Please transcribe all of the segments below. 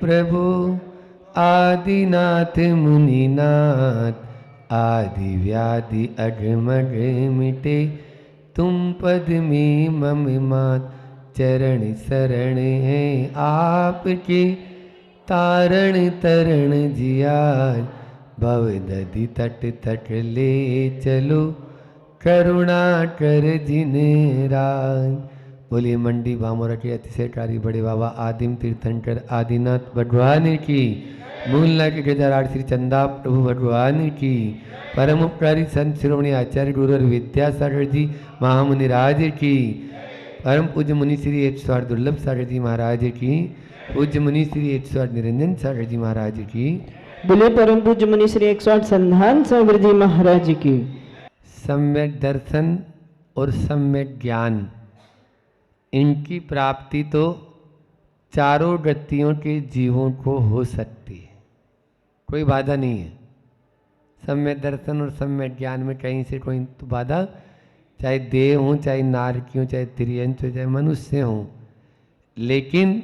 प्रभु आदिनाथ मुनिनाथ, आदि व्याधि अगमग मिटे, तुम पद में मम मात। चरण शरण है आपके, तारण तरण जियार। भव दधि तट तट ले चलो, करुणा कर जिन राज। बोलिए मंडी भामोरा के अतिशयकारी बड़े बाबा आदिम तीर्थंकर आदिनाथ भगवान की, मूलना के गजराट श्री चंदा प्रभु भगवान की, परम उपकारी संत शिरोमणि आचार्य गुरु और विद्यासागर जी महामुनि राज की, परम पूज्य मुनि श्री 108 दुर्लभ सागर जी महाराज की, पूज्य मुनि श्री 108 निरंजन सागर जी महाराज की। बोले परम पूज्य मुनि श्री 108 संधान सागर जी महाराज की। सम्यक दर्शन और सम्यक ज्ञान, इनकी प्राप्ति तो चारों गतियों के जीवों को हो सकती है, कोई बाधा नहीं है। सम्यक दर्शन और सम्यक ज्ञान में कहीं से कोई तो बाधा, चाहे देव हो, चाहे नारकी हो, चाहे तिर्यंच हो, चाहे मनुष्य हो, लेकिन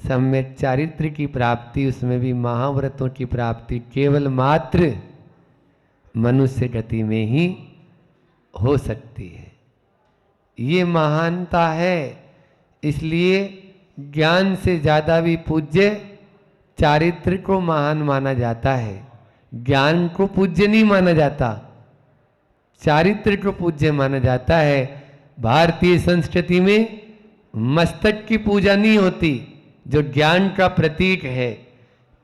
सम्यक चारित्र की प्राप्ति, उसमें भी महाव्रतों की प्राप्ति केवल मात्र मनुष्य गति में ही हो सकती है। ये महानता है, इसलिए ज्ञान से ज़्यादा भी पूज्य चारित्र को महान माना जाता है। ज्ञान को पूज्य नहीं माना जाता, चारित्र को पूज्य माना जाता है। भारतीय संस्कृति में मस्तक की पूजा नहीं होती, जो ज्ञान का प्रतीक है।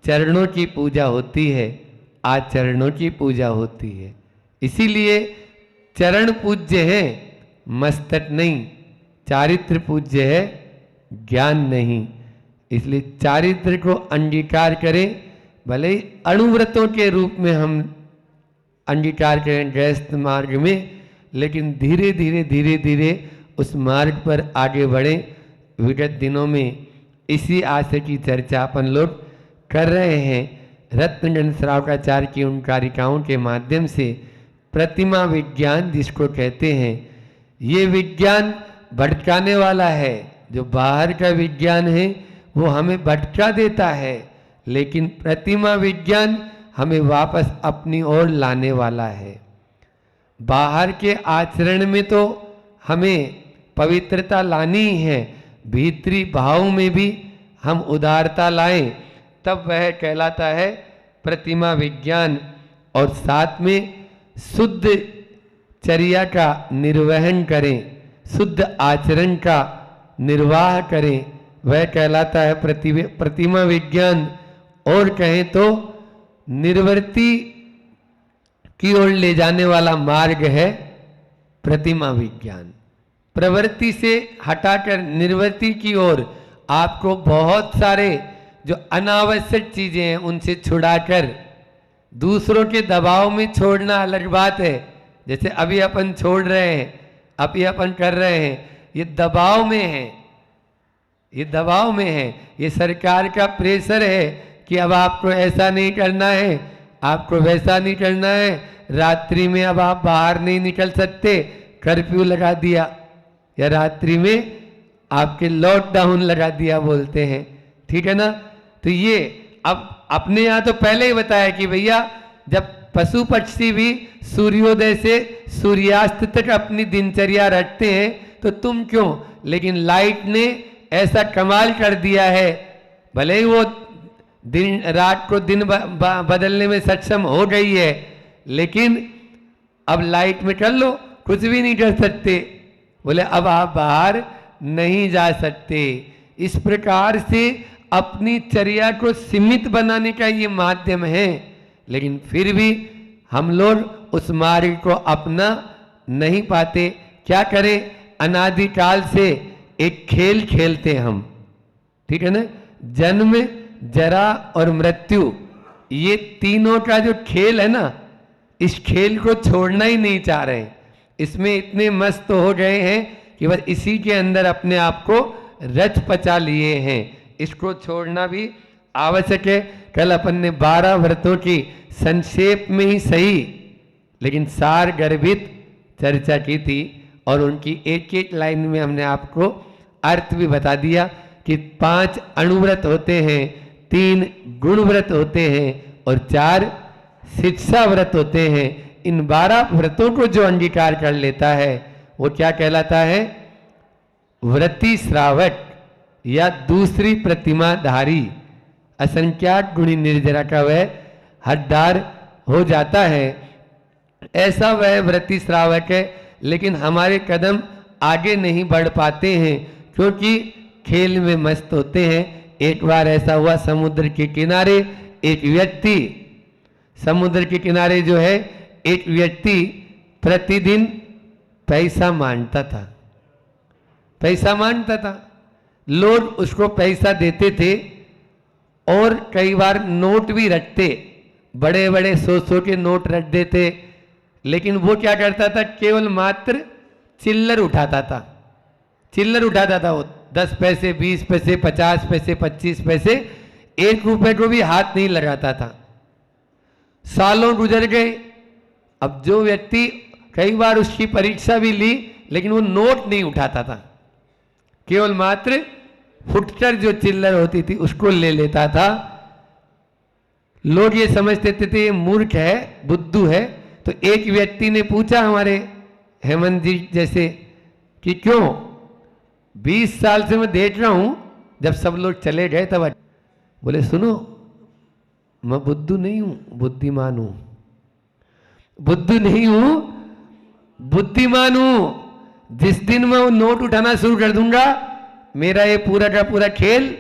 चरणों की पूजा होती है, आचरणों की पूजा होती है। इसीलिए चरण पूज्य है, मस्तक नहीं। चारित्र पूज्य है, ज्ञान नहीं। इसलिए चारित्र को अंगीकार करें, भले ही अणुव्रतों के रूप में हम अंगीकार करें गृहस्थ मार्ग में, लेकिन धीरे धीरे धीरे धीरे उस मार्ग पर आगे बढ़े। विगत दिनों में इसी आशय की चर्चा अपन लोग कर रहे हैं। रत्नगण श्रावकाचार्य की उन कारिकाओं के माध्यम से प्रतिमा विज्ञान जिसको कहते हैं, ये विज्ञान भटकाने वाला है। जो बाहर का विज्ञान है वो हमें भटका देता है, लेकिन प्रतिमा विज्ञान हमें वापस अपनी ओर लाने वाला है। बाहर के आचरण में तो हमें पवित्रता लानी ही है, भीतरी भाव में भी हम उदारता लाएं, तब वह कहलाता है प्रतिमा विज्ञान। और साथ में शुद्ध चर्या का निर्वहन करें, शुद्ध आचरण का निर्वाह करें, वह कहलाता है प्रतिमा विज्ञान। और कहें तो निर्वृत्ति की ओर ले जाने वाला मार्ग है प्रतिमा विज्ञान। प्रवृत्ति से हटाकर निर्वृत्ति की ओर आपको बहुत सारे जो अनावश्यक चीजें हैं उनसे छुड़ाकर दूसरों के दबाव में छोड़ना अलग बात है। जैसे अभी अपन छोड़ रहे हैं, अभी अपन कर रहे हैं, ये दबाव में है, ये दबाव में है। ये सरकार का प्रेशर है कि अब आपको ऐसा नहीं करना है, आपको वैसा नहीं करना है, रात्रि में अब आप बाहर नहीं निकल सकते, कर्फ्यू लगा दिया, या रात्रि में आपके लॉकडाउन लगा दिया बोलते हैं, ठीक है ना। तो ये अब अपने यहाँ तो पहले ही बताया कि भैया जब पशु पक्षी भी सूर्योदय से सूर्यास्त तक अपनी दिनचर्या रखते हैं तो तुम क्यों। लेकिन लाइट ने ऐसा कमाल कर दिया है, भले ही वो दिन रात को दिन बदलने में सक्षम हो गई है, लेकिन अब लाइट में कर लो, कुछ भी नहीं कर सकते। बोले अब आप बाहर नहीं जा सकते। इस प्रकार से अपनी चर्या को सीमित बनाने का ये माध्यम है, लेकिन फिर भी हम लोग उस मार्ग को अपना नहीं पाते। क्या करें, अनादिकाल से एक खेल खेलते हम, ठीक है ना। जन्म, जरा और मृत्यु, ये तीनों का जो खेल है ना, इस खेल को छोड़ना ही नहीं चाह रहे। इसमें इतने मस्त हो गए हैं कि बस इसी के अंदर अपने आप को रच पचा लिए हैं। इसको छोड़ना भी आवश्यक है। कल अपन ने 12 व्रतों की संक्षेप में ही सही लेकिन सार गर्भित चर्चा की थी, और उनकी एक एक लाइन में हमने आपको अर्थ भी बता दिया कि 5 अणुव्रत होते हैं, 3 गुण व्रत होते हैं और 4 शिक्षा व्रत होते हैं। इन 12 व्रतों को जो अंगीकार कर लेता है वो क्या कहलाता है? व्रती श्रावक या दूसरी प्रतिमाधारी असंख्यात गुणी निर्जरा का वह हकदार हो जाता है। ऐसा वह व्रती श्रावक है, लेकिन हमारे कदम आगे नहीं बढ़ पाते हैं क्योंकि खेल में मस्त होते हैं। एक बार ऐसा हुआ, समुद्र के किनारे एक व्यक्ति, समुद्र के किनारे जो है एक व्यक्ति प्रतिदिन पैसा मांगता था, पैसा मांगता था। लोग उसको पैसा देते थे और कई बार नोट भी रखते, बड़े बड़े 100 के नोट रख देते, लेकिन वो क्या करता था? केवल मात्र चिल्लर उठाता था, चिल्लर उठाता था। वो 10 पैसे, 20 पैसे, 50 पैसे, 25 पैसे, 1 रुपए को भी हाथ नहीं लगाता था। सालों गुजर गए। अब जो व्यक्ति, कई बार उसकी परीक्षा भी ली, लेकिन वो नोट नहीं उठाता था, केवल मात्र फुटकर जो चिल्लर होती थी उसको ले लेता था। लोग ये समझते थे ये मूर्ख है, बुद्धू है। तो एक व्यक्ति ने पूछा हमारे हेमंत जी जैसे कि क्यों 20 साल से मैं देख रहा हूं, जब सब लोग चले गए तब। बोले सुनो, मैं बुद्धू नहीं हूं, बुद्धिमान हूं। बुद्धू नहीं हूं, बुद्धिमान हूं। जिस दिन मैं वो नोट उठाना शुरू कर दूंगा, मेरा ये पूरा का पूरा खेल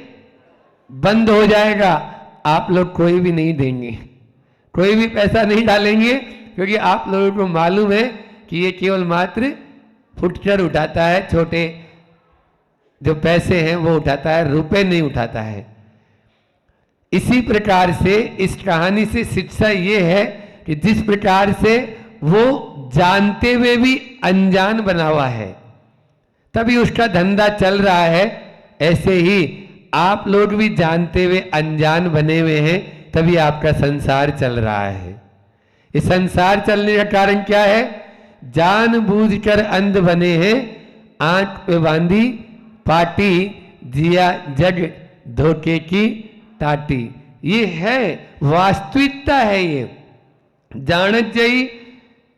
बंद हो जाएगा। आप लोग कोई भी नहीं देंगे, कोई भी पैसा नहीं डालेंगे, क्योंकि आप लोगों को मालूम है कि ये केवल मात्र फुटकर उठाता है, छोटे जो पैसे हैं वो उठाता है, रुपए नहीं उठाता है। इसी प्रकार से इस कहानी से शिक्षा ये है कि जिस प्रकार से वो जानते हुए भी अनजान बना हुआ है, तभी उसका धंधा चल रहा है, ऐसे ही आप लोग भी जानते हुए अनजान बने हुए हैं, तभी आपका संसार चल रहा है। इस संसार चलने का कारण क्या है? जानबूझकर अंध बने हैं, आंख पे बांधी पाटी, जिया जग धोखे की टाटी। ये है वास्तविकता है। ये जानत जई,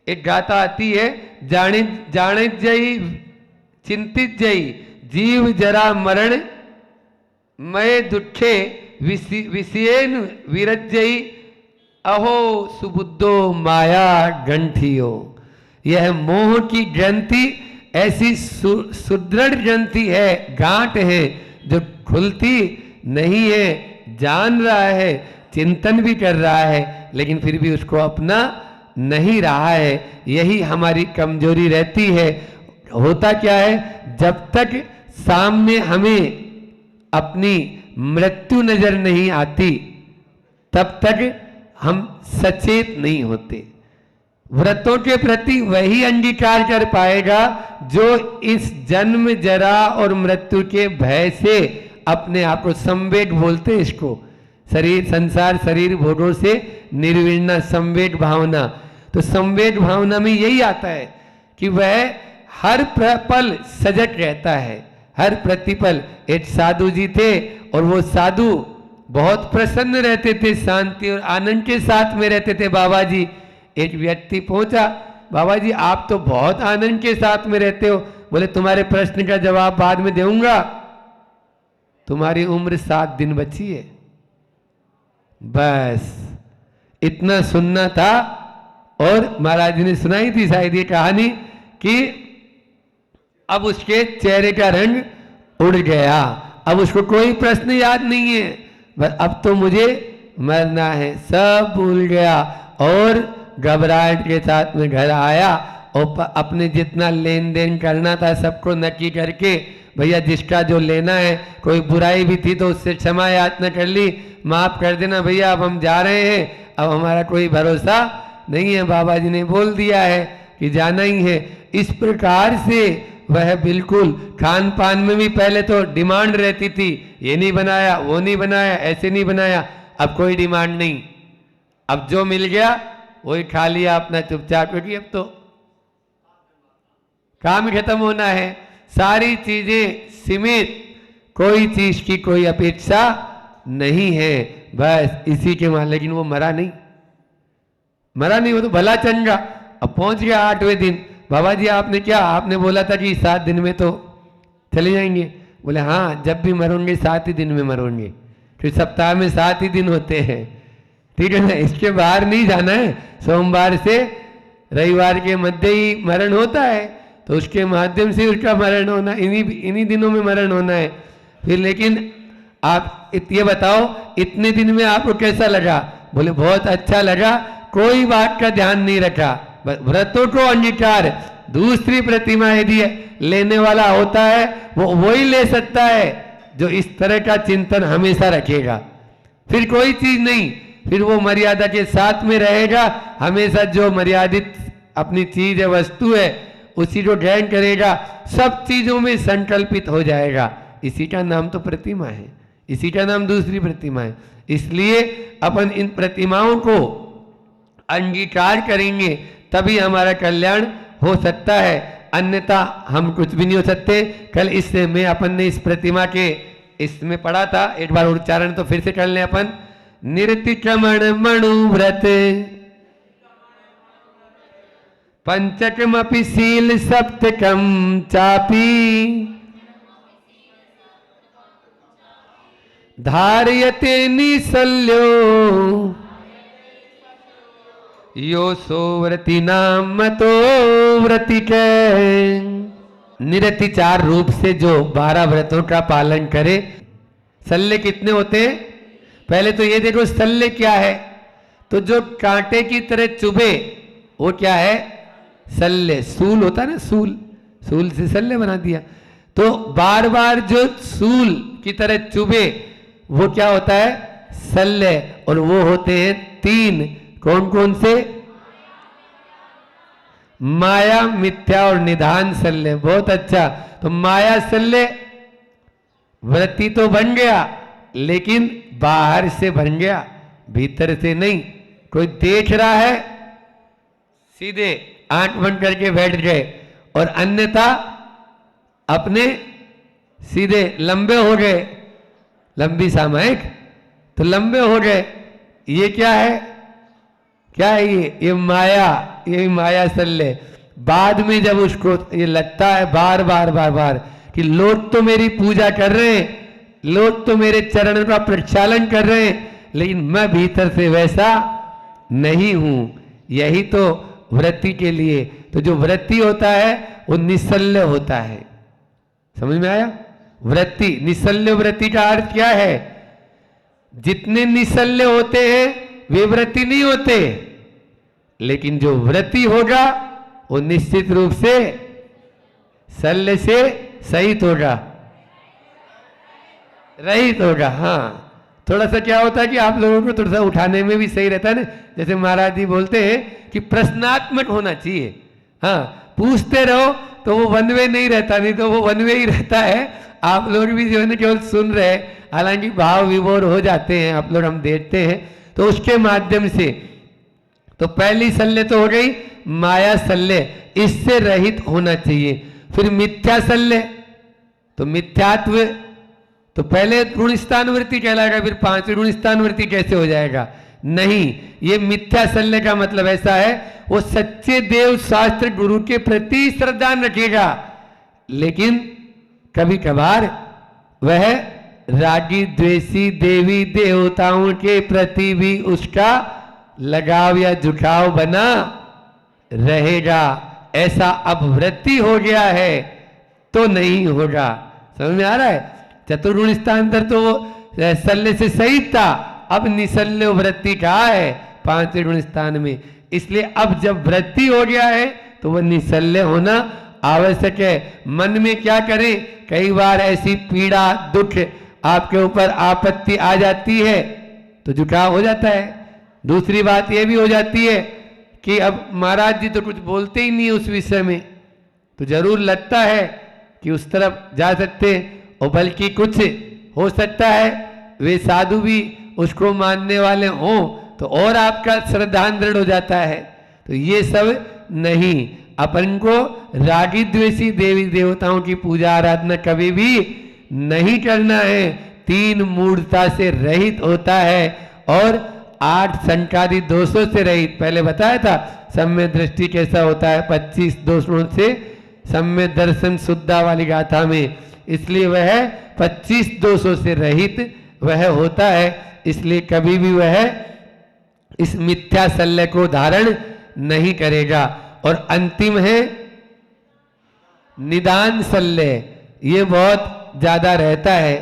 एक गाथा आती है, जानत जई चिंतित जई, जीव जरा मरण मय दुखे विषयेन विरजई, अहो सुबुद्धो माया ग्रंथियो। यह मोह की ग्रंथि ऐसी सुदृढ़ ग्रंथि है, गांठ है, जो खुलती नहीं है। जान रहा है, चिंतन भी कर रहा है, लेकिन फिर भी उसको अपना नहीं रहा है। यही हमारी कमजोरी रहती है। होता क्या है? जब तक सामने हमें अपनी मृत्यु नजर नहीं आती, तब तक हम सचेत नहीं होते। व्रतों के प्रति वही अंगीकार कर पाएगा जो इस जन्म, जरा और मृत्यु के भय से अपने आप को, संवेग बोलते हैं इसको, शरीर संसार शरीर भोगों से निर्विण्णा, संवेग भावना। तो संवेग भावना में यही आता है कि वह हर पल सजग रहता है, हर प्रतिपल। एक साधु जी थे और वो साधु बहुत प्रसन्न रहते थे, शांति और आनंद के साथ में रहते थे। बाबा जी, एक व्यक्ति पहुंचा, बाबा जी आप तो बहुत आनंद के साथ में रहते हो। बोले तुम्हारे प्रश्न का जवाब बाद में दूंगा, तुम्हारी उम्र 7 दिन बची है। बस इतना सुनना था। और महाराज जी ने सुनाई थी शायद ये कहानी कि अब उसके चेहरे का रंग उड़ गया, अब उसको कोई प्रश्न याद नहीं है, बस अब तो मुझे मरना है, सब भूल गया। और घबराहट के साथ में घर आया और अपने जितना लेन देन करना था सबको नक्की करके, भैया जिसका जो लेना है, कोई बुराई भी थी तो उससे क्षमा याचना कर ली, माफ कर देना भैया, अब हम जा रहे हैं, अब हमारा कोई भरोसा नहीं है, बाबा जी ने बोल दिया है कि जाना ही है। इस प्रकार से वह बिल्कुल खान पान में भी पहले तो डिमांड रहती थी, ये नहीं बनाया, वो नहीं बनाया, ऐसे नहीं बनाया, अब कोई डिमांड नहीं, अब जो मिल गया वही खा लिया अपना चुपचाप, क्योंकि अब तो काम खत्म होना है, सारी चीजें सीमित, कोई चीज की कोई अपेक्षा नहीं है, बस इसी के मान। लेकिन वो मरा नहीं, वो तो भला चंगा। अब पहुंच गया 8वें दिन, बाबा जी आपने क्या, आपने बोला था कि 7 दिन में तो चले जाएंगे। बोले हाँ, जब भी मरोगे 7 ही दिन में मरोगे, फिर सप्ताह में 7 ही दिन होते हैं, ठीक है ना, इसके बाहर नहीं जाना है। सोमवार से रविवार के मध्य ही मरण होता है, तो उसके माध्यम से उसका मरण होना, इन्हीं दिनों में मरण होना है। फिर लेकिन आप ये बताओ, इतने दिन में आपको कैसा लगा? बोले बहुत अच्छा लगा, कोई बात का ध्यान नहीं रखा, व्रतों को अंगीकार। दूसरी प्रतिमा यदि लेने वाला होता है वो वही ले सकता है जो इस तरह का चिंतन हमेशा रखेगा। फिर कोई चीज नहीं, फिर वो मर्यादा के साथ में रहेगा हमेशा। जो मर्यादित अपनी चीज है, वस्तु है, उसी को ग्रहण करेगा, सब चीजों में संकल्पित हो जाएगा। इसी का नाम तो प्रतिमा है, इसी का नाम दूसरी प्रतिमा है। इसलिए अपन इन प्रतिमाओं को अंगीकार करेंगे तभी हमारा कल्याण हो सकता है, अन्यथा हम कुछ भी नहीं हो सकते। कल इससे में अपन ने इस प्रतिमा के इसमें पढ़ा था, एक बार उच्चारण तो फिर से कर लें अपन। निर्तिक्रमण मणुव्रत पंचकमपि शील सप्तकम चापी धार्यते निसल्यो यो सोव्रति नाम तो व्रति के। निरति 4 रूप से जो 12 व्रतों का पालन करे। सल्ले कितने होते हैं? पहले तो ये देखो सल्ले क्या है, तो जो कांटे की तरह चुभे वो क्या है? सल्ले। सूल होता है ना, सूल से सल्ले बना दिया। तो बार बार जो सूल की तरह चुभे वो क्या होता है? सल्ले। और वो होते हैं 3, कौन कौन से? माया, मिथ्या और निधान सल्ले। बहुत अच्छा। तो माया सल्ले व्रती तो बन गया, लेकिन बाहर से बन गया, भीतर से नहीं। कोई देख रहा है, सीधे आंख बंद करके बैठ गए, और अन्यथा अपने सीधे लंबे हो गए, लंबी सामायिक, तो लंबे हो गए। ये क्या है? क्या है ये माया, ये माया सल्ले। बाद में जब उसको ये लगता है बार बार कि लोग तो मेरी पूजा कर रहे हैं, लोग तो मेरे चरण का प्रक्षालन कर रहे हैं, लेकिन मैं भीतर से वैसा नहीं हूं। यही तो व्रती के लिए, तो जो व्रती होता है वो निसल्य होता है। समझ में आया? व्रती, निसल्य व्रती का अर्थ क्या है? जितने निसल्य होते हैं वे व्रती नहीं होते, लेकिन जो व्रती होगा वो निश्चित रूप से शल्य से सहित होगा, रहित होगा। हाँ, थोड़ा सा क्या होता है कि आप लोगों को थोड़ा सा उठाने में भी सही रहता है ना। जैसे महाराज जी बोलते हैं कि प्रश्नात्मक होना चाहिए। हाँ, पूछते रहो तो वो वन वे नहीं रहता, नहीं तो वो वन वे ही रहता है। आप लोग भी जो है ना केवल सुन रहे, हालांकि भाव विभोर हो जाते हैं आप लोग, हम देखते हैं। तो उसके माध्यम से तो पहली सल्ले तो हो गई माया सल्ले, इससे रहित होना चाहिए। फिर मिथ्या सल्ले, तो मिथ्यात्व तो पहले गुण स्थान वृत्ति कहलाएगा, फिर 5वीं गुण स्थान वृत्ति कैसे हो जाएगा? नहीं, ये मिथ्या सल्ले का मतलब ऐसा है, वो सच्चे देव शास्त्र गुरु के प्रति श्रद्धा रखेगा, लेकिन कभी कभार वह रागी द्वेषी देवी देवताओं के प्रति भी उसका लगाव या झुकाव बना रहेगा। ऐसा अब वृत्ति हो गया है तो नहीं होगा। समझ में आ रहा है? चतुर्गुण स्थानांतर तो वो सल्ले से सहित था, अब निसल्य वृत्ति कहा है 5वें गुण स्थान में। इसलिए अब जब वृत्ति हो गया है तो वह निसल्य होना आवश्यक है। मन में क्या करें? कई बार ऐसी पीड़ा दुख आपके ऊपर आपत्ति आ जाती है तो झुकाव हो जाता है। दूसरी बात यह भी हो जाती है कि अब महाराज जी तो कुछ बोलते ही नहीं उस विषय में, तो जरूर लगता है कि उस तरफ जा सकते, और बल्कि कुछ हो सकता है वे साधु भी उसको मानने वाले हों तो और आपका श्रद्धा दृढ़ हो जाता है। तो ये सब नहीं, अपन को रागी द्वेषी देवी देवताओं की पूजा आराधना कभी भी नहीं करना है। तीन मूर्ता से रहित होता है और 8 संकादी दोषों से रहित। पहले बताया था सम्यक दृष्टि कैसा होता है, 25 दोषों से सम्यक दर्शन शुद्धा वाली गाथा में, इसलिए वह 25 दोषों से रहित वह होता है। इसलिए कभी भी वह इस मिथ्या शल्य को धारण नहीं करेगा। और अंतिम है निदान शल्य, ये बहुत ज्यादा रहता है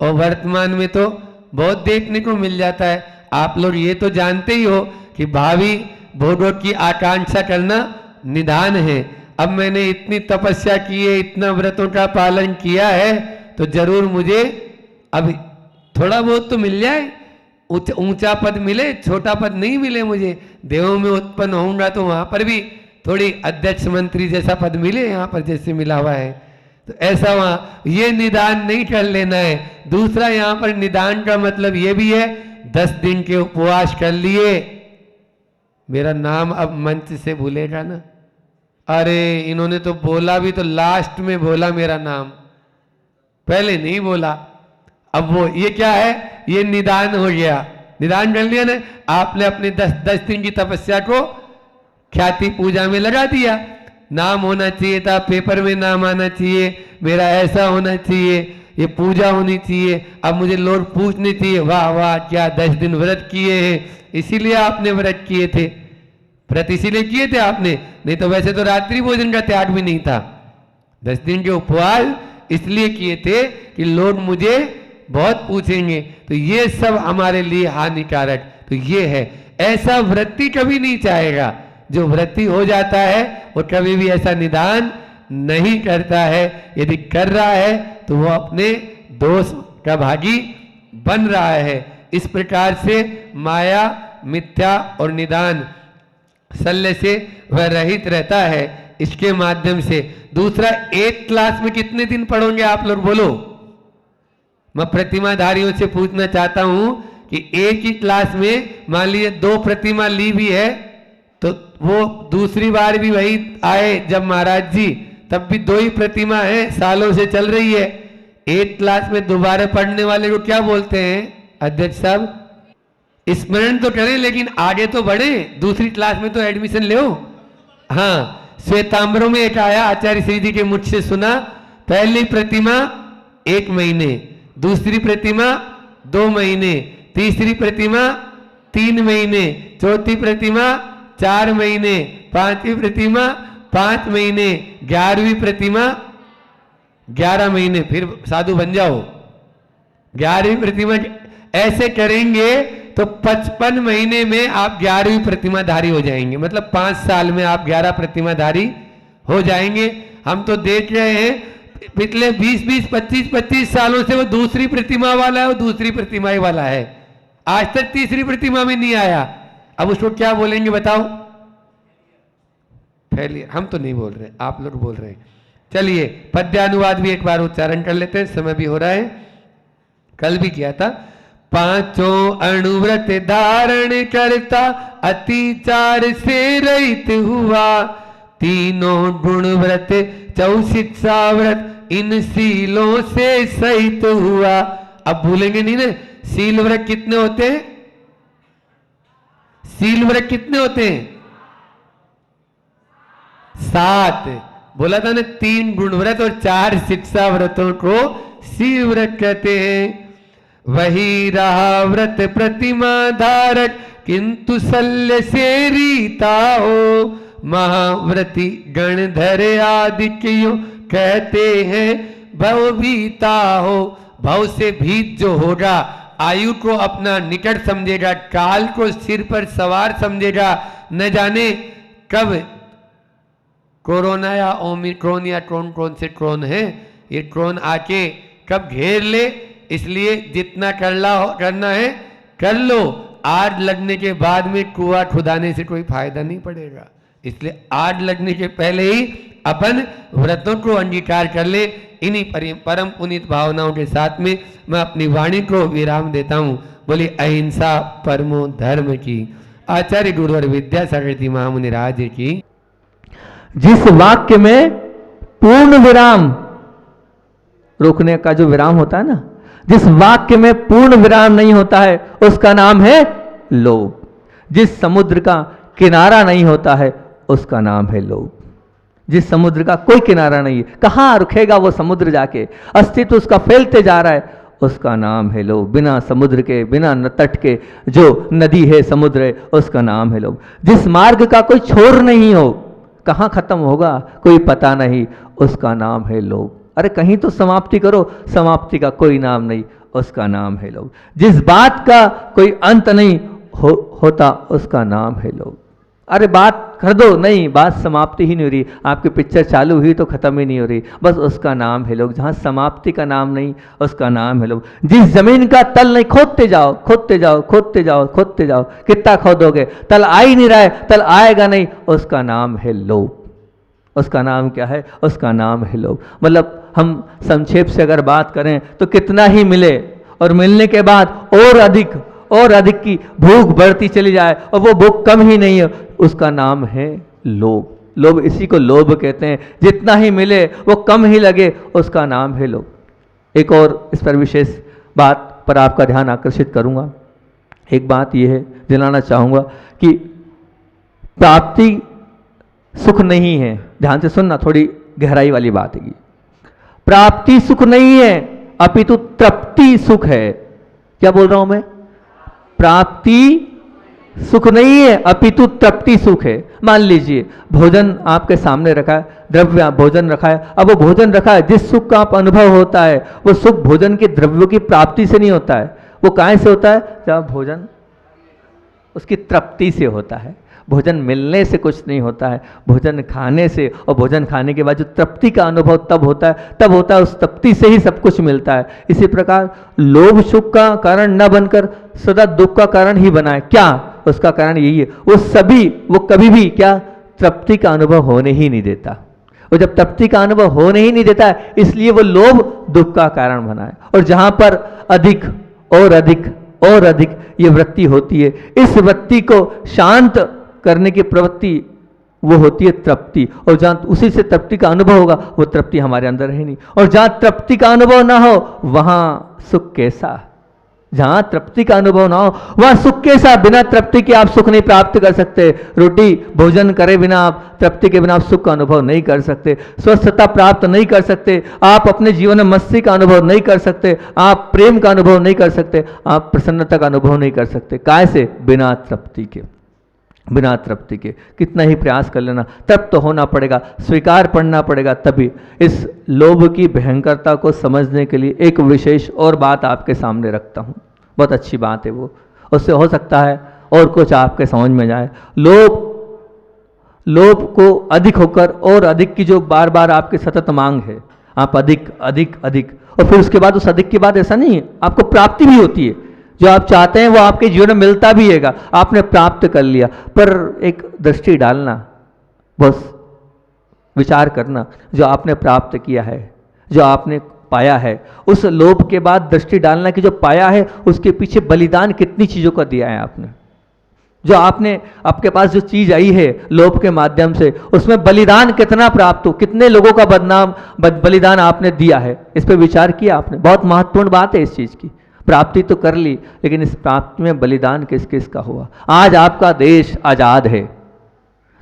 और वर्तमान में तो बहुत देखने को मिल जाता है। आप लोग ये तो जानते ही हो कि भावी भोगों की आकांक्षा करना निदान है। अब मैंने इतनी तपस्या की है, इतना व्रतों का पालन किया है, तो जरूर मुझे अब थोड़ा बहुत तो मिल जाए, ऊंचा पद मिले, छोटा पद नहीं मिले मुझे। देवों में उत्पन्न होऊंगा तो वहां पर भी थोड़ी अध्यक्ष मंत्री जैसा पद मिले, यहाँ पर जैसे मिला हुआ है, तो ऐसा वहां ये निदान नहीं कर लेना है। दूसरा यहाँ पर निदान का मतलब ये भी है 10 दिन के उपवास कर लिए, मेरा नाम अब मंच से भूलेगा ना, अरे इन्होंने तो बोला भी तो लास्ट में बोला मेरा नाम, पहले नहीं बोला। अब वो ये क्या है, ये निदान हो गया, निदान कर लिया ना आपने, अपने 10 दिन की तपस्या को ख्याति पूजा में लगा दिया। नाम होना चाहिए था, पेपर में नाम आना चाहिए, मेरा ऐसा होना चाहिए, ये पूजा होनी चाहिए। अब मुझे लोग पूछने चाहिए वाह वाह क्या 10 दिन व्रत किए हैं, इसीलिए आपने व्रत किए थे, व्रत इसीलिए किए थे आपने, नहीं तो वैसे तो रात्रि भोजन का त्याग भी नहीं था। 10 दिन के उपवास इसलिए किए थे कि लोग मुझे बहुत पूछेंगे, तो ये सब हमारे लिए हानिकारक तो ये है। ऐसा व्रती कभी नहीं चाहेगा, जो व्रती हो जाता है वो कभी भी ऐसा निदान नहीं करता है। यदि कर रहा है तो वो अपने दोष का भागी बन रहा है। इस प्रकार से माया, मिथ्या और निदान शल्य से वह रहित रहता है इसके माध्यम से। दूसरा, एक क्लास में कितने दिन पढ़ोगे आप लोग बोलो? मैं प्रतिमाधारियों से पूछना चाहता हूं कि एक ही क्लास में मान लीजिए 2 प्रतिमा ली भी है, तो वो दूसरी बार भी वही आए जब महाराज जी, तब भी 2 ही प्रतिमा है, सालों से चल रही है। एक क्लास में दोबारा पढ़ने वाले को क्या बोलते हैं अध्यक्ष साहब? स्मरण तो करें लेकिन आगे तो बढ़े, दूसरी क्लास में तो एडमिशन ले। हाँ, श्वेतांबरों में एक आया, आचार्य श्री जी के मुझ से सुना, पहली प्रतिमा 1 महीने, दूसरी प्रतिमा 2 महीने, तीसरी प्रतिमा 3 महीने, चौथी प्रतिमा 4 महीने, 5वीं प्रतिमा 5 महीने, 11वीं प्रतिमा 11 महीने, फिर साधु बन जाओ। 11वीं प्रतिमा ऐसे करेंगे तो 55 महीने में आप 11वीं प्रतिमाधारी हो जाएंगे, मतलब 5 साल में आप 11 प्रतिमाधारी हो जाएंगे। हम तो देख रहे हैं पिछले 20-20, 25-25 सालों से वो दूसरी प्रतिमा वाला है, वो दूसरी प्रतिमा ही वाला है, आज तक तीसरी प्रतिमा में नहीं आया। अब उसको क्या बोलेंगे बताओ? फेलियर। हम तो नहीं बोल रहे, आप लोग बोल रहे हैं। चलिए पद्यानुवाद भी एक बार उच्चारण कर लेते हैं, समय भी हो रहा है, कल भी किया था। 5 अणुव्रत धारण करता, अतिचार से रहित हुआ, 3 गुण व्रत 4 शिक्षा व्रत, इन सीलों से सहित हुआ। अब भूलेंगे नहीं ना, सील व्रत कितने होते हैं? सील व्रत कितने होते हैं? 7। बोला था ना, 3 गुण व्रत और 4 शिक्षा व्रतों को सील व्रत कहते हैं। वही रहा व्रत प्रतिमा धारक, किंतु शल्य से रीता हो, महाव्रती गणधर आदि क्यों कहते हैं भव भीता हो। भव से भीत जो होगा, आयु को अपना निकट समझेगा, काल को सिर पर सवार समझेगा, न जाने कब कोरोना या ओमिक्रॉन या कौन से क्रोन है, ये क्रोन आके कब घेर ले। इसलिए जितना करना है कर लो, आग लगने के बाद में कुआं खुदाने से कोई फायदा नहीं पड़ेगा। इसलिए आग लगने के पहले ही अपन व्रतों को अंगीकार कर ले। इन्हीं परम पुनीत भावनाओं के साथ में मैं अपनी वाणी को विराम देता हूँ। बोली अहिंसा परमो धर्म की। आचार्य गुरुवर विद्यासागर जी महामुनि राज की। जिस वाक्य में पूर्ण विराम, रोकने का जो विराम होता है ना, जिस वाक्य में पूर्ण विराम नहीं होता है उसका नाम है लोभ। जिस समुद्र का किनारा नहीं होता है उसका नाम है लोभ। जिस समुद्र का कोई किनारा नहीं है, कहाँ रुकेगा वो समुद्र जाके, अस्तित्व उसका फैलते जा रहा है, उसका नाम है लोभ। बिना समुद्र के, बिना तट के जो नदी है, समुद्र है, उसका नाम है लोभ। जिस मार्ग का कोई छोर नहीं हो, कहाँ खत्म होगा कोई पता नहीं, उसका नाम है लोभ। अरे कहीं तो समाप्ति करो, समाप्ति का कोई नाम नहीं, उसका नाम है लोभ। जिस बात का कोई अंत नहीं होता उसका नाम है लोभ। अरे बात कर दो, नहीं बात समाप्ति ही नहीं हो रही, आपकी पिक्चर चालू हुई तो खत्म ही नहीं हो रही, बस उसका नाम है लोभ। जहाँ समाप्ति का नाम नहीं उसका नाम है लोभ। जिस जमीन का तल नहीं, खोदते जाओ खोदते जाओ खोदते जाओ खोदते जाओ, कितना खोदोगे, तल आ ही नहीं रहा है, तल आएगा नहीं, उसका नाम है लोभ। उसका नाम क्या है? उसका नाम है लोभ। मतलब हम संक्षेप से अगर बात करें तो कितना ही मिले और मिलने के बाद और अधिक की भूख बढ़ती चली जाए और वो भूख कम ही नहीं है, उसका नाम है लोभ। लोभ, इसी को लोभ कहते हैं। जितना ही मिले वो कम ही लगे, उसका नाम है लोभ। एक और इस पर विशेष बात पर आपका ध्यान आकर्षित करूंगा। एक बात यह है, जनाना चाहूंगा कि प्राप्ति सुख नहीं है। ध्यान से सुनना, थोड़ी गहराई वाली बात है। प्राप्ति सुख नहीं है, अपितु तृप्ति सुख है। क्या बोल रहा हूं मैं? प्राप्ति सुख नहीं है, अपितु तृप्ति सुख है। मान लीजिए भोजन आपके सामने रखा है, द्रव्य भोजन रखा है, अब वो भोजन रखा है, जिस सुख का आप अनुभव होता है वो सुख भोजन के द्रव्यों की प्राप्ति से नहीं होता है। वो काहे से होता है? जब भोजन उसकी तृप्ति से होता है। भोजन मिलने से कुछ नहीं होता है, भोजन खाने से, और भोजन खाने के बाद जो तृप्ति का अनुभव तब होता है, उस तृप्ति से ही सब कुछ मिलता है। इसी प्रकार लोभ सुख का कारण न बनकर सदा दुख का कारण ही बना है। क्या? उसका कारण यही है, वो कभी भी क्या तृप्ति का अनुभव होने ही नहीं देता। वो जब तृप्ति का अनुभव होने ही नहीं देता है, इसलिए वो लोभ दुख का कारण बना है। और जहां पर अधिक और अधिक और अधिक ये वृत्ति होती है, इस वृत्ति को शांत करने की प्रवृत्ति वो होती है तृप्ति। और जहां उसी से तृप्ति का अनुभव होगा, वो तृप्ति हमारे अंदर है नहीं। और जहां तृप्ति का अनुभव ना हो वहां सुख कैसा? जहां तृप्ति का अनुभव ना हो वहां सुख कैसा? बिना तृप्ति के आप सुख नहीं प्राप्त कर सकते। रोटी भोजन करे बिना आप तृप्ति के बिना आप सुख का अनुभव नहीं कर सकते, स्वस्थता प्राप्त नहीं कर सकते, आप अपने जीवन में मस्ती का अनुभव नहीं कर सकते, आप प्रेम का अनुभव नहीं कर सकते, आप प्रसन्नता का अनुभव नहीं कर सकते। काय से? बिना तृप्ति के। बिना तृप्ति के कितना ही प्रयास कर लेना, तृप्त होना पड़ेगा, स्वीकार पढ़ना पड़ेगा, तभी। इस लोभ की भयंकरता को समझने के लिए एक विशेष और बात आपके सामने रखता हूँ। बहुत अच्छी बात है वो, उससे हो सकता है और कुछ आपके समझ में जाए। लोभ को अधिक होकर और अधिक की जो बार बार आपकी सतत मांग है, आप अधिक अधिक अधिक, और फिर उसके बाद उस अधिक के बाद ऐसा नहीं है, आपको प्राप्ति भी होती है। जो आप चाहते हैं वो आपके जीवन में मिलता भी है, आपने प्राप्त कर लिया। पर एक दृष्टि डालना, बस विचार करना, जो आपने प्राप्त किया है, जो आपने पाया है, उस लोभ के बाद दृष्टि डालना कि जो पाया है उसके पीछे बलिदान कितनी चीजों का दिया है आपने। जो आपने, आपके पास जो चीज आई है लोभ के माध्यम से, उसमें बलिदान कितना प्राप्त हो, कितने लोगों का बलिदान आपने दिया है, इस पर विचार किया आपने? बहुत महत्वपूर्ण बात है इस चीज की। प्राप्ति तो कर ली, लेकिन इस प्राप्ति में बलिदान किस किस का हुआ? आज आपका देश आजाद है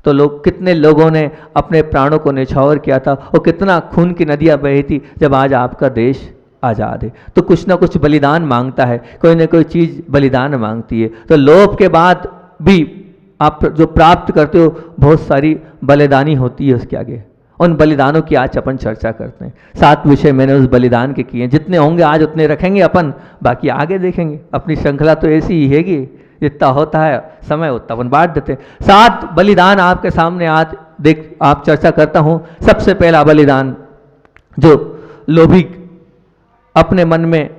तो कितने लोगों ने अपने प्राणों को न्यौछावर किया था, और कितना खून की नदियां बही थी जब आज आपका देश आजाद है। तो कुछ ना कुछ बलिदान मांगता है, कोई ना कोई चीज बलिदान मांगती है। तो लोभ के बाद भी आप जो प्राप्त करते हो बहुत सारी बलिदानी होती है उसके आगे। उन बलिदानों की आज अपन चर्चा करते हैं। 7 विषय मैंने उस बलिदान के किए, जितने होंगे आज उतने रखेंगे अपन, बाकी आगे देखेंगे। अपनी श्रृंखला तो ऐसी ही हैगी, जितना होता है समय उतना अपन बांट देते हैं। 7 बलिदान आपके सामने आज आप चर्चा करता हूं। सबसे पहला बलिदान, जो लोभी अपने मन में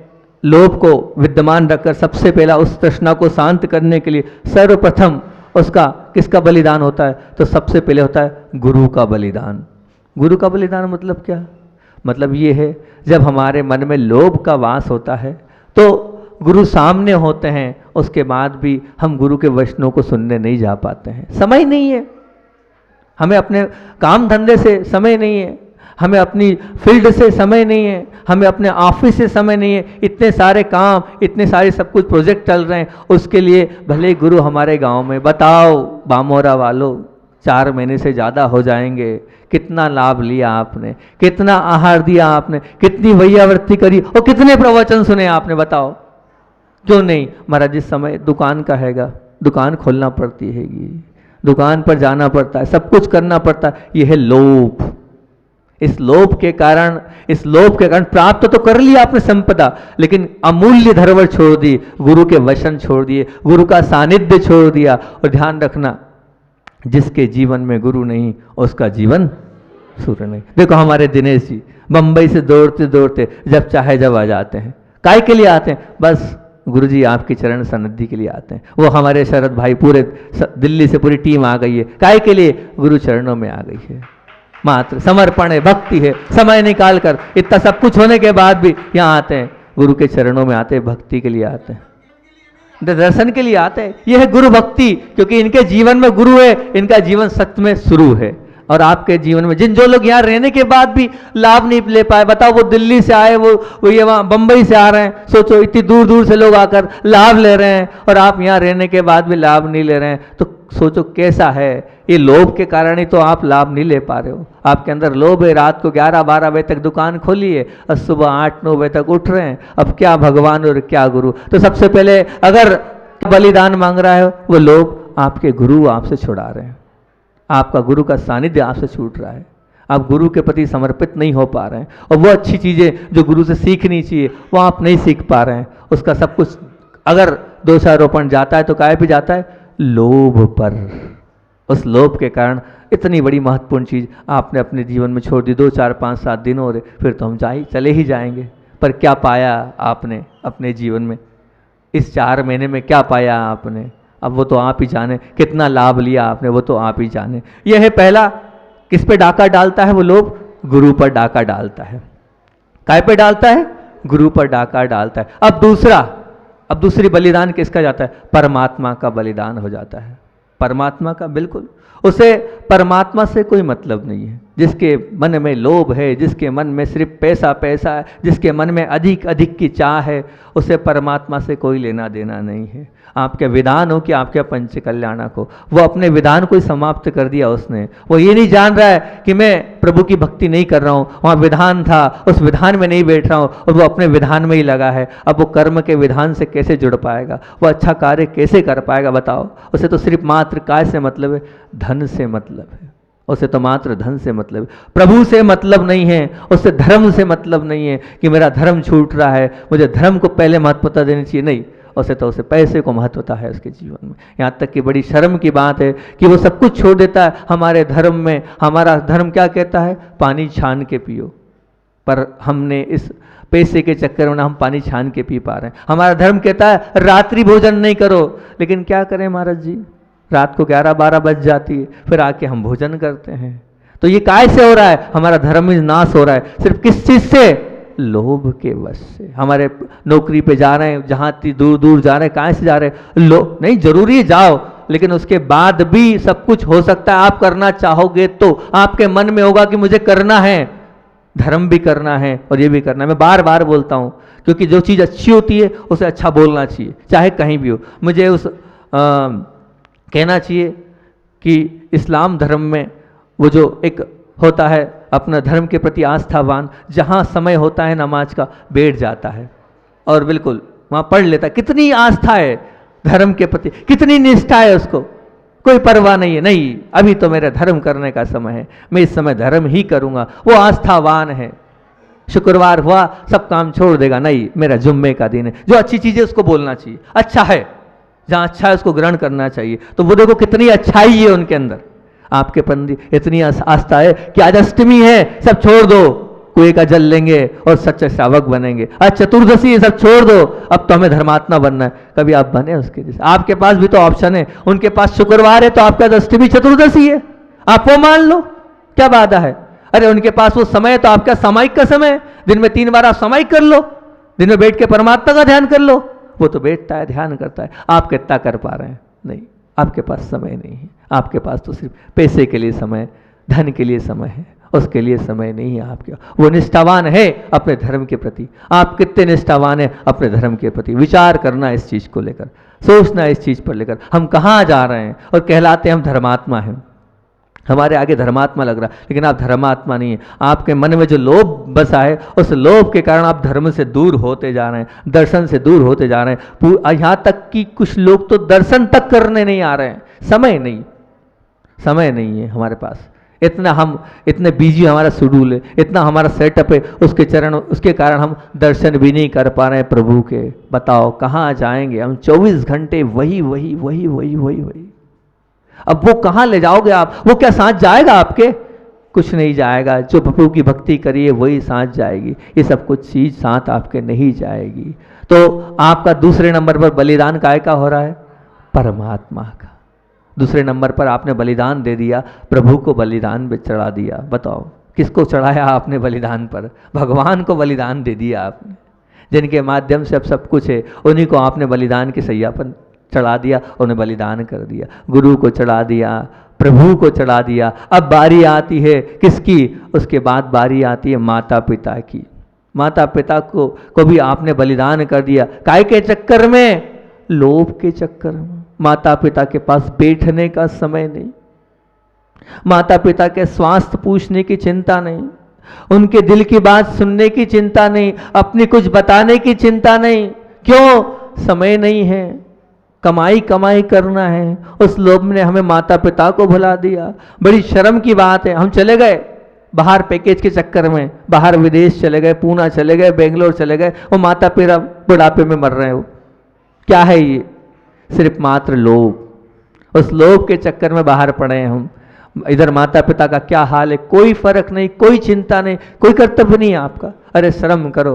लोभ को विद्यमान रखकर सबसे पहला उस तृष्णा को शांत करने के लिए सर्वप्रथम उसका किसका बलिदान होता है? तो सबसे पहले होता है गुरु का बलिदान। गुरु का बलिदान मतलब क्या? मतलब ये है, जब हमारे मन में लोभ का वास होता है तो गुरु सामने होते हैं, उसके बाद भी हम गुरु के वचनों को सुनने नहीं जा पाते हैं। समय नहीं है, हमें अपने काम धंधे से समय नहीं है, हमें अपनी फील्ड से समय नहीं है, हमें अपने ऑफिस से समय नहीं है, इतने सारे काम, इतने सारे सब कुछ प्रोजेक्ट चल रहे हैं, उसके लिए भले गुरु हमारे गांव में, बताओ बामोरा वालों 4 महीने से ज़्यादा हो जाएंगे, कितना लाभ लिया आपने, कितना आहार दिया आपने, कितनी वैयावृत्ति करी और कितने प्रवचन सुने आपने, बताओ क्यों नहीं। महाराज जिस समय दुकान का हैगा, दुकान खोलना पड़ती हैगी, दुकान पर जाना पड़ता है, सब कुछ करना पड़ता है, यह है लोभ। इस लोभ के कारण प्राप्त तो कर लिया आपने संपदा, लेकिन अमूल्य धरोहर छोड़ दी, गुरु के वचन छोड़ दिए, गुरु का सानिध्य छोड़ दिया। और ध्यान रखना, जिसके जीवन में गुरु नहीं उसका जीवन सूर्य नहीं। देखो हमारे दिनेश जी बंबई से दौड़ते दौड़ते जब चाहे जब आ जाते हैं, काय के लिए आते हैं? बस गुरुजी आपकी चरण सन्निधि के लिए आते हैं। वो हमारे शरद भाई पूरे दिल्ली से पूरी टीम आ गई है, काय के लिए? गुरु चरणों में आ गई है, मात्र समर्पण है, भक्ति है, समय निकाल कर, इतना सब कुछ होने के बाद भी यहाँ आते हैं, गुरु के चरणों में आते हैं, भक्ति के लिए आते हैं, दर्शन के लिए आते हैं। यह है गुरु भक्ति, क्योंकि इनके जीवन में गुरु है, इनका जीवन सत्य में शुरू है। और आपके जीवन में जो लोग यहाँ रहने के बाद भी लाभ नहीं ले पाए, बताओ वो दिल्ली से आए, वो ये वहाँ बंबई से आ रहे हैं, सोचो इतनी दूर दूर से लोग आकर लाभ ले रहे हैं, और आप यहाँ रहने के बाद भी लाभ नहीं ले रहे हैं, तो सोचो कैसा है। ये लोभ के कारण ही तो आप लाभ नहीं ले पा रहे हो, आपके अंदर लोभ है। रात को 11-12 बजे तक दुकान खोली है और सुबह 8-9 बजे तक उठ रहे हैं, अब क्या भगवान और क्या गुरु। तो सबसे पहले अगर बलिदान मांग रहा है वो लोभ, आपके गुरु आपसे छुड़ा रहे हैं, आपका गुरु का सानिध्य आपसे छूट रहा है, आप गुरु के प्रति समर्पित नहीं हो पा रहे हैं, और वो अच्छी चीज़ें जो गुरु से सीखनी चाहिए वो आप नहीं सीख पा रहे हैं। उसका सब कुछ अगर दोषारोपण जाता है तो काहे पे जाता है? लोभ पर। उस लोभ के कारण इतनी बड़ी महत्वपूर्ण चीज़ आपने अपने जीवन में छोड़ दी। 2, 4, 5, 7 दिन हो रहे, फिर तो हम चले ही जाएंगे। पर क्या पाया आपने अपने जीवन में? इस 4 महीने में क्या पाया आपने? अब वो तो आप ही जाने, कितना लाभ लिया आपने वो तो आप ही जाने। यह है पहला, किस पे डाका डालता है वो लोभ? गुरु पर डाका डालता है। काय पे डालता है? गुरु पर डाका डालता है। अब दूसरी बलिदान किसका जाता है? परमात्मा का बलिदान हो जाता है, परमात्मा का। बिल्कुल, उसे परमात्मा से कोई मतलब नहीं है। जिसके मन में लोभ है, जिसके मन में सिर्फ पैसा पैसा है, जिसके मन में अधिक अधिक की चाह है, उसे परमात्मा से कोई लेना देना नहीं है। आपके विधान हो कि आपके पंच कल्याणक हो, वो अपने विधान को ही समाप्त कर दिया उसने। वो ये नहीं जान रहा है कि मैं प्रभु की भक्ति नहीं कर रहा हूँ, वहाँ विधान था, उस विधान में नहीं बैठ रहा हूँ, और वो अपने विधान में ही लगा है। अब वो कर्म के विधान से कैसे जुड़ पाएगा? वो अच्छा कार्य कैसे कर पाएगा? बताओ। उसे तो सिर्फ मात्र काय से मतलब है? धन से मतलब है। उसे तो मात्र धन से मतलब है, प्रभु से मतलब नहीं है, उससे धर्म से मतलब नहीं है कि मेरा धर्म छूट रहा है, मुझे धर्म को पहले महत्वता देनी चाहिए। नहीं, उसे पैसे को महत्वता है उसके जीवन में। यहाँ तक कि बड़ी शर्म की बात है कि वो सब कुछ छोड़ देता है हमारे धर्म में। हमारा धर्म क्या कहता है? पानी छान के पियो, पर हमने इस पैसे के चक्कर में हम पानी छान के पी पा रहे हैं। हमारा धर्म कहता है रात्रि भोजन नहीं करो, लेकिन क्या करें महाराज जी, रात को 11-12 बज जाती है, फिर आके हम भोजन करते हैं। तो ये काय से हो रहा है? हमारा धर्म ही नाश हो रहा है। सिर्फ किस चीज से? लोभ के वश से। हमारे नौकरी पे जा रहे हैं, जहाँ दूर दूर जा रहे हैं, काय से जा रहे हैं? नहीं, जरूरी है जाओ, लेकिन उसके बाद भी सब कुछ हो सकता है आप करना चाहोगे तो आपके मन में होगा कि मुझे करना है, धर्म भी करना है और ये भी करना है। मैं बार बार बोलता हूँ, क्योंकि जो चीज़ अच्छी होती है उसे अच्छा बोलना चाहिए, चाहे कहीं भी हो। मुझे कहना चाहिए कि इस्लाम धर्म में वो जो एक होता है अपना धर्म के प्रति आस्थावान, जहाँ समय होता है नमाज का बैठ जाता है और बिल्कुल वहाँ पढ़ लेता है। कितनी आस्था है धर्म के प्रति, कितनी निष्ठा है उसको, कोई परवाह नहीं है। नहीं, अभी तो मेरा धर्म करने का समय है, मैं इस समय धर्म ही करूँगा। वो आस्थावान है। शुक्रवार हुआ सब काम छोड़ देगा, नहीं मेरा जुम्मे का दिन है। जो अच्छी चीज़ है उसको बोलना चाहिए, अच्छा है, जहाँ अच्छा है उसको ग्रहण करना चाहिए। तो वो देखो कितनी अच्छाई है उनके अंदर। आपके पंडी इतनी आस्था है कि आज अष्टमी है, सब छोड़ दो, कुएं का जल लेंगे और सच्चे श्रावक बनेंगे। आज चतुर्दशी है, सब छोड़ दो, अब तो हमें धर्मात्मा बनना है। कभी आप बने उसके जैसे? आपके पास भी तो ऑप्शन है। उनके पास शुक्रवार है तो आपका अष्टमी चतुर्दशी है, आप वो मान लो, क्या बाधा है? अरे उनके पास वो समय है तो आपका सामायिक का समय है, दिन में 3 बार आप सामायिक कर लो, दिन में बैठ के परमात्मा का ध्यान कर लो। वो तो बैठता है, ध्यान करता है, आप कितना कर पा रहे हैं? नहीं, आपके पास समय नहीं है। आपके पास तो सिर्फ पैसे के लिए समय, धन के लिए समय है, उसके लिए समय नहीं है आपके। वो निष्ठावान है अपने धर्म के प्रति। आप कितने निष्ठावान हैं अपने धर्म के प्रति? विचार करना इस चीज़ को लेकर, सोचना इस चीज़ पर लेकर, हम कहाँ जा रहे हैं। और कहलाते हम धर्मात्मा हैं, हमारे आगे धर्मात्मा लग रहा है, लेकिन आप धर्मात्मा नहीं है। आपके मन में जो लोभ बसा है, उस लोभ के कारण आप धर्म से दूर होते जा रहे हैं, दर्शन से दूर होते जा रहे हैं। यहाँ तक कि कुछ लोग तो दर्शन तक करने नहीं आ रहे हैं। समय नहीं है हमारे पास। इतना हम इतने बिजी हमारा शेड्यूल है, इतना हमारा सेटअप है, उसके कारण हम दर्शन भी नहीं कर पा रहे हैं प्रभु के। बताओ कहाँ जाएंगे हम? 24 घंटे वही। अब वो कहाँ ले जाओगे आप? वो क्या साथ जाएगा आपके? कुछ नहीं जाएगा। जो प्रभु की भक्ति करिए वही साथ जाएगी, ये सब कुछ चीज साथ आपके नहीं जाएगी। तो आपका दूसरे नंबर पर बलिदान काय का हो रहा है? परमात्मा का। दूसरे नंबर पर आपने बलिदान दे दिया, प्रभु को बलिदान पे चढ़ा दिया। बताओ किसको चढ़ाया आपने बलिदान पर? भगवान को बलिदान दे दिया आपने, जिनके माध्यम से अब सब कुछ है। उन्हीं को आपने बलिदान की सैया पर चढ़ा दिया, उन्हें बलिदान कर दिया। गुरु को चढ़ा दिया, प्रभु को चढ़ा दिया। अब बारी आती है किसकी? उसके बाद बारी आती है माता पिता की। माता पिता को भी आपने बलिदान कर दिया। काय के चक्कर में? लोभ के चक्कर में। माता पिता के पास बैठने का समय नहीं, माता पिता के स्वास्थ्य पूछने की चिंता नहीं, उनके दिल की बात सुनने की चिंता नहीं, अपनी कुछ बताने की चिंता नहीं। क्यों? समय नहीं है, कमाई करना है। उस लोभ ने हमें माता पिता को भुला दिया। बड़ी शर्म की बात है। हम चले गए बाहर पैकेज के चक्कर में, बाहर विदेश चले गए, पूना चले गए, बेंगलोर चले गए, वो माता पिता बुढ़ापे में मर रहे हो। क्या है ये? सिर्फ मात्र लोभ। उस लोभ के चक्कर में बाहर पड़े हैं हम। इधर माता पिता का क्या हाल है? कोई फर्क नहीं, कोई चिंता नहीं, कोई कर्तव्य नहीं आपका। अरे शर्म करो।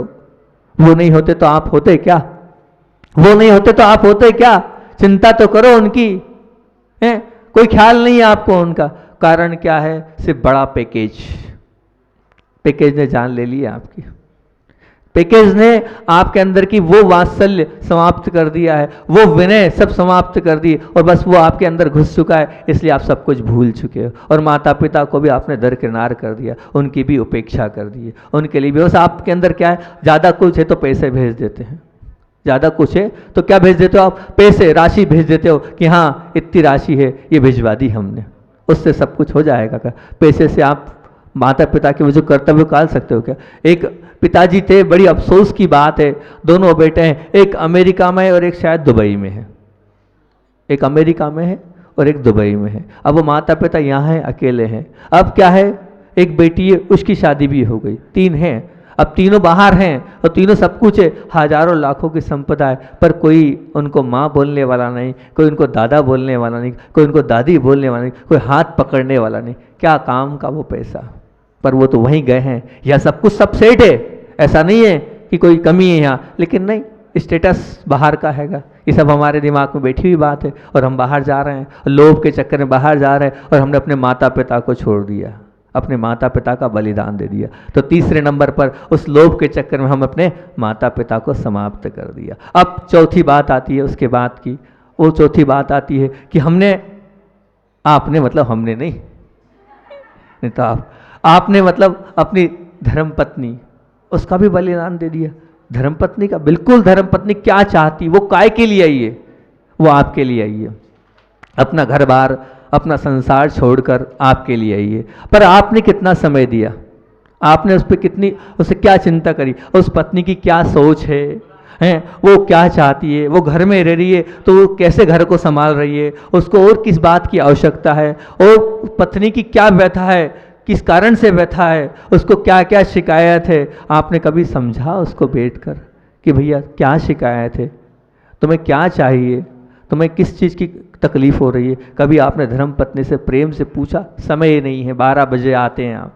वो नहीं होते तो आप होते क्या? वो नहीं होते तो आप होते क्या? चिंता तो करो उनकी, है? कोई ख्याल नहीं है आपको उनका। कारण क्या है? सिर्फ बड़ा पैकेज ने जान ले ली आपकी। पैकेज ने आपके अंदर की वो वात्सल्य समाप्त कर दिया है, वो विनय सब समाप्त कर दी, और बस वो आपके अंदर घुस चुका है। इसलिए आप सब कुछ भूल चुके हो। और माता पिता को भी आपने दरकिनार कर दिया, उनकी भी उपेक्षा कर दी है। उनके लिए भी बस आपके अंदर क्या है? ज़्यादा कुछ है तो पैसे भेज देते हैं, ज़्यादा कुछ है तो क्या भेज देते हो आप? पैसे, राशि भेज देते हो कि हाँ इतनी राशि है, ये भिजवा दी हमने, उससे सब कुछ हो जाएगा क्या? पैसे से आप माता पिता के वो जो कर्तव्य काल सकते हो क्या? एक पिताजी थे, बड़ी अफसोस की बात है, दोनों बेटे हैं, एक अमेरिका में है और एक शायद दुबई में है। एक अमेरिका में है और एक दुबई में है। अब वो माता पिता यहाँ हैं, अकेले हैं। अब क्या है? एक बेटी है, उसकी शादी भी हो गई, 3 हैं। अब तीनों बाहर हैं और तीनों सब कुछ है, हजारों लाखों की संपदा है, पर कोई उनको माँ बोलने वाला नहीं, कोई उनको दादा बोलने वाला नहीं, कोई उनको दादी बोलने वाला नहीं, कोई हाथ पकड़ने वाला नहीं। क्या काम का वो पैसा? पर वो तो वहीं गए हैं। यह सब कुछ सब सेट है, ऐसा नहीं है कि कोई कमी है यहाँ, लेकिन नहीं, स्टेटस बाहर का हैगा। ये सब हमारे दिमाग में बैठी हुई बात है और हम बाहर जा रहे हैं, लोभ के चक्कर में बाहर जा रहे हैं और हमने अपने माता पिता को छोड़ दिया, अपने माता पिता का बलिदान दे दिया। तो तीसरे नंबर पर उस लोभ के चक्कर में हम अपने माता पिता को समाप्त कर दिया। अब चौथी बात आती है उसके बाद की। वो चौथी बात आती है कि आपने मतलब हमने नहीं तो आपने मतलब अपनी धर्मपत्नी, उसका भी बलिदान दे दिया। धर्मपत्नी का, बिल्कुल धर्मपत्नी क्या चाहती, वो काय के लिए आई है? वो आपके लिए आई है। अपना घर बार, अपना संसार छोड़कर आपके लिए आई है। पर आपने कितना समय दिया? आपने उस पर कितनी, उससे क्या चिंता करी? उस पत्नी की क्या सोच है, वो क्या चाहती है? वो घर में रह रही है तो वो कैसे घर को संभाल रही है? उसको और किस बात की आवश्यकता है? और पत्नी की क्या व्यथा है, किस कारण से व्यथा है, उसको क्या क्या शिकायत है? आपने कभी समझा उसको बैठकर कि भैया क्या शिकायत है, तुम्हें क्या चाहिए, तुम्हें किस चीज़ की तकलीफ हो रही है? कभी आपने धर्मपत्नी से प्रेम से पूछा? समय नहीं है, 12 बजे आते हैं आप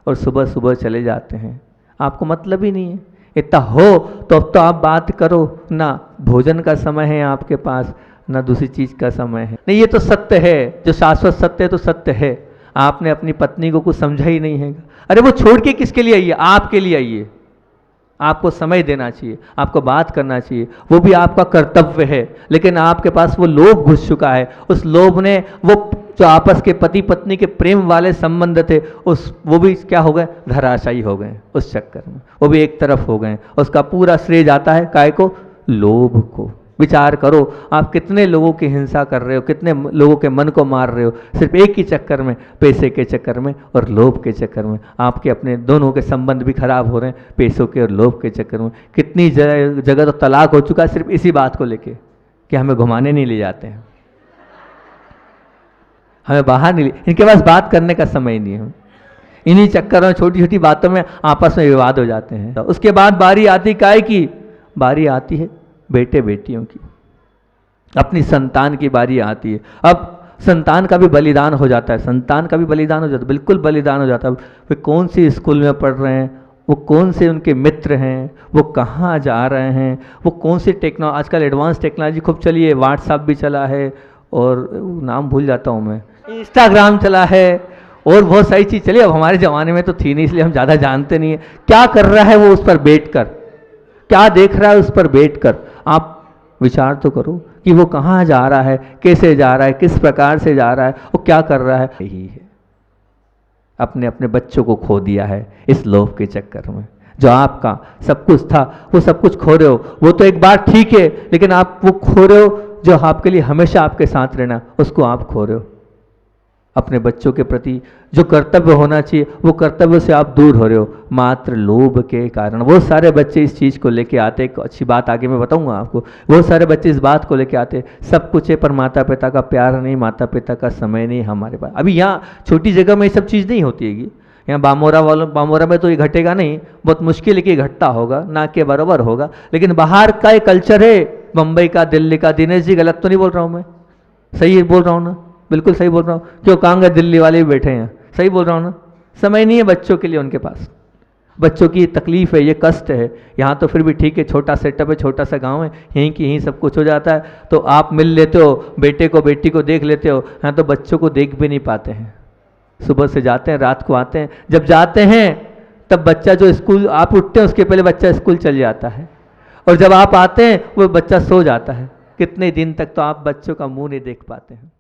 और सुबह सुबह चले जाते हैं, आपको मतलब ही नहीं है। इतना हो तो अब तो आप बात करो ना। भोजन का समय है आपके पास, ना दूसरी चीज़ का समय है। नहीं, ये तो सत्य है, जो शाश्वत सत्य है तो सत्य है। आपने अपनी पत्नी को कुछ समझा ही नहीं है। अरे वो छोड़ के किसके लिए आई है? आपके लिए आई है। आपको समय देना चाहिए, आपको बात करना चाहिए, वो भी आपका कर्तव्य है। लेकिन आपके पास वो लोभ घुस चुका है। उस लोभ ने वो जो आपस के पति पत्नी के प्रेम वाले संबंध थे वो भी क्या हो गए, धराशायी हो गए उस चक्कर में, वो भी एक तरफ हो गए। उसका पूरा श्रेय जाता है काय को, लोभ को। विचार करो आप कितने लोगों की हिंसा कर रहे हो, कितने लोगों के मन को मार रहे हो सिर्फ एक ही चक्कर में, पैसे के चक्कर में और लोभ के चक्कर में। आपके अपने दोनों के संबंध भी खराब हो रहे हैं पैसों के और लोभ के चक्कर में। कितनी जगह तो तलाक हो चुका है सिर्फ इसी बात को लेके कि हमें घुमाने नहीं ले जाते हैं, हमें बाहर नहीं, इनके पास बात करने का समय नहीं है। इन्हीं चक्करों में छोटी छोटी बातों में आपस में विवाद हो जाते हैं। तो उसके बाद बारी आती काय की, बारी आती है बेटे बेटियों की, अपनी संतान की बारी आती है। अब संतान का भी बलिदान हो जाता है, संतान का भी बलिदान हो जाता है, बिल्कुल बलिदान हो जाता है। वे कौन सी स्कूल में पढ़ रहे हैं, वो कौन से उनके मित्र हैं, वो कहाँ जा रहे हैं, वो कौन सी टेक्नोलॉजी, आजकल एडवांस टेक्नोलॉजी खूब चली है, व्हाट्सएप भी चला है और नाम भूल जाता हूँ मैं, इंस्टाग्राम चला है और बहुत सारी चीज़ चली। अब हमारे ज़माने में तो थी नहीं इसलिए हम ज़्यादा जानते नहीं है। क्या कर रहा है वो उस पर बैठ कर, क्या देख रहा है उस पर बैठ कर। आप विचार तो करो कि वो कहाँ जा रहा है, कैसे जा रहा है, किस प्रकार से जा रहा है, वो क्या कर रहा है। यही है, अपने अपने बच्चों को खो दिया है इस लोभ के चक्कर में। जो आपका सब कुछ था वो सब कुछ खो रहे हो। वो तो एक बार ठीक है, लेकिन आप वो खो रहे हो जो आपके लिए हमेशा आपके साथ रहना, उसको आप खो रहे हो। अपने बच्चों के प्रति जो कर्तव्य होना चाहिए वो कर्तव्य से आप दूर हो रहे हो मात्र लोभ के कारण। वो सारे बच्चे इस चीज़ को लेके आते, एक अच्छी बात आगे मैं बताऊंगा आपको, वो सारे बच्चे इस बात को लेके आते सब कुछ है पर माता पिता का प्यार नहीं, माता पिता का समय नहीं हमारे पास। अभी यहाँ छोटी जगह में ये सब चीज़ नहीं होती है, यहाँ बामोरा में तो ये घटेगा नहीं, बहुत मुश्किल है कि घटता होगा, ना के बराबर होगा। लेकिन बाहर का एक कल्चर है, मुंबई का, दिल्ली का। दिनेश जी गलत तो नहीं बोल रहा हूँ मैं, सही बोल रहा हूँ ना, बिल्कुल सही बोल रहा हूँ। क्यों कहाँगे, दिल्ली वाले भी बैठे हैं, सही बोल रहा हूँ ना। समय नहीं है बच्चों के लिए उनके पास, बच्चों की तकलीफ है, ये कष्ट है। यहाँ तो फिर भी ठीक है, छोटा सेटअप है, छोटा सा गांव है, यहीं की यहीं सब कुछ हो जाता है। तो आप मिल लेते हो, बेटे को बेटी को देख लेते हो। यहाँ तो बच्चों को देख भी नहीं पाते हैं, सुबह से जाते हैं रात को आते हैं। जब जाते हैं तब बच्चा जो स्कूल, आप उठते हैं उसके पहले बच्चा स्कूल चल जाता है, और जब आप आते हैं वो बच्चा सो जाता है। कितने दिन तक तो आप बच्चों का मुंह नहीं देख पाते हैं।